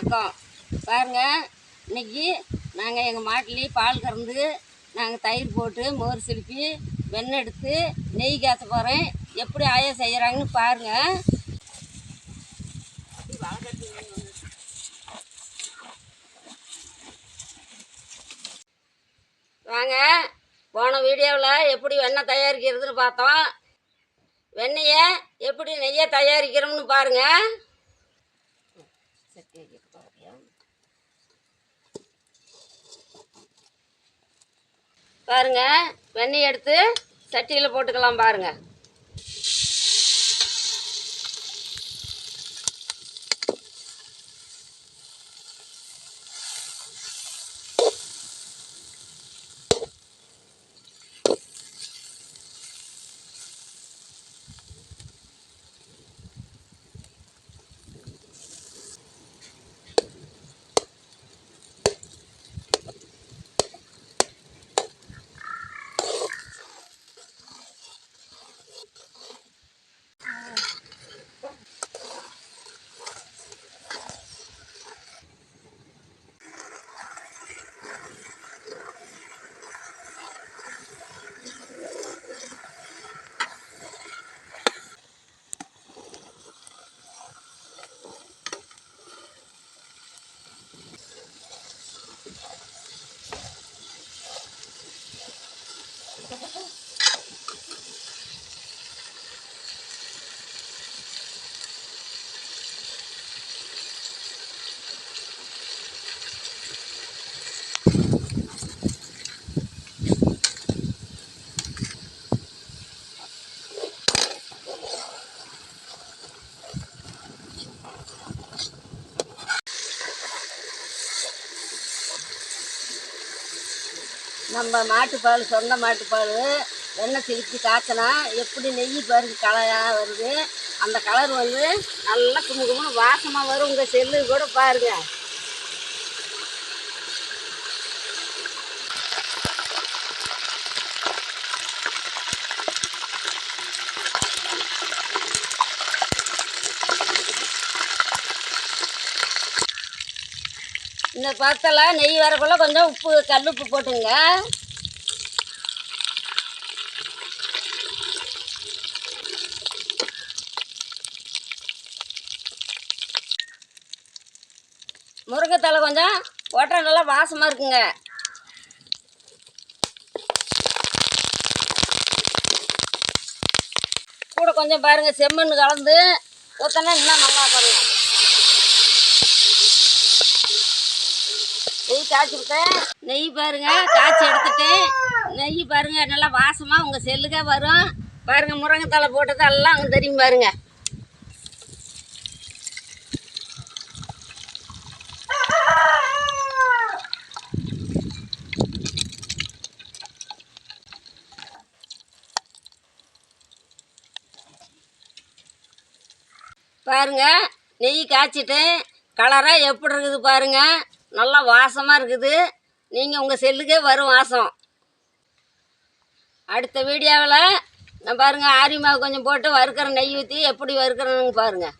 வணக்கம். பாருங்கள், இன்றைக்கி நாங்கள் எங்கள் மாட்டிலே பால் கறந்து நாங்கள் தயிர் போட்டு மோர் சிலுப்பி வெண்ணெய் எடுத்து நெய் காய்ச்ச போகிறேன். எப்படி ஆயா செய்கிறாங்கன்னு பாருங்கள். வாங்க, போன வீடியோவில் எப்படி வெண்ணெய் தயாரிக்கிறதுன்னு பார்த்தோம். வெண்ணெயை எப்படி நெய்யை தயாரிக்கிறோம்னு பாருங்கள். பாருங்கள், வெண்ணெய் எடுத்து சட்டியில் போட்டுக்கலாம். பாருங்கள், நம்ம மாட்டுப்பால், சொந்த மாட்டுப்பால் வெண்ணெய் சிலுப்பி காய்ச்சினா எப்படி நெய் பாருங்க கலராக வருது. அந்த கலர் வந்து நல்லா குமுகுமுன்னு வாசமாக வரும். உங்கள் செல்லு கூட பாருங்கள். இந்த பத்தில் நெய் வரக்குள்ள கொஞ்சம் உப்பு, கல் உப்பு போட்டுங்க. முருங்கைத்தலை கொஞ்சம் போட்டால் நல்லா வாசமாக இருக்குங்க. கூட கொஞ்சம் பாருங்கள் செம்மண் கலந்து ஊற்றினா இன்னும் நல்லா பாருங்க. நெய் காய்ச்சிவிட்டேன். நெய் பாருங்கள் காய்ச்சி எடுத்துட்டேன். நெய் பாருங்கள் நல்லா வாசமாக உங்கள் செல்லுக்கே வரும். பாருங்கள், முருங்கைத்தலை போட்டது எல்லாம் அங்கே தெரியும் பாருங்கள். பாருங்கள், நெய் காய்ச்சிட்டேன். கலராக எப்படி இருக்குது பாருங்கள். நல்லா வாசமாக இருக்குது. நீங்கள் உங்கள் செல்லுக்கே வரும் வாசம். அடுத்த வீடியோவில் நான் பாருங்கள் ஆரி மாவு கொஞ்சம் போட்டு வறுக்கிற நெய் ஊற்றி எப்படி வறுக்கிறேன்னு பாருங்கள்.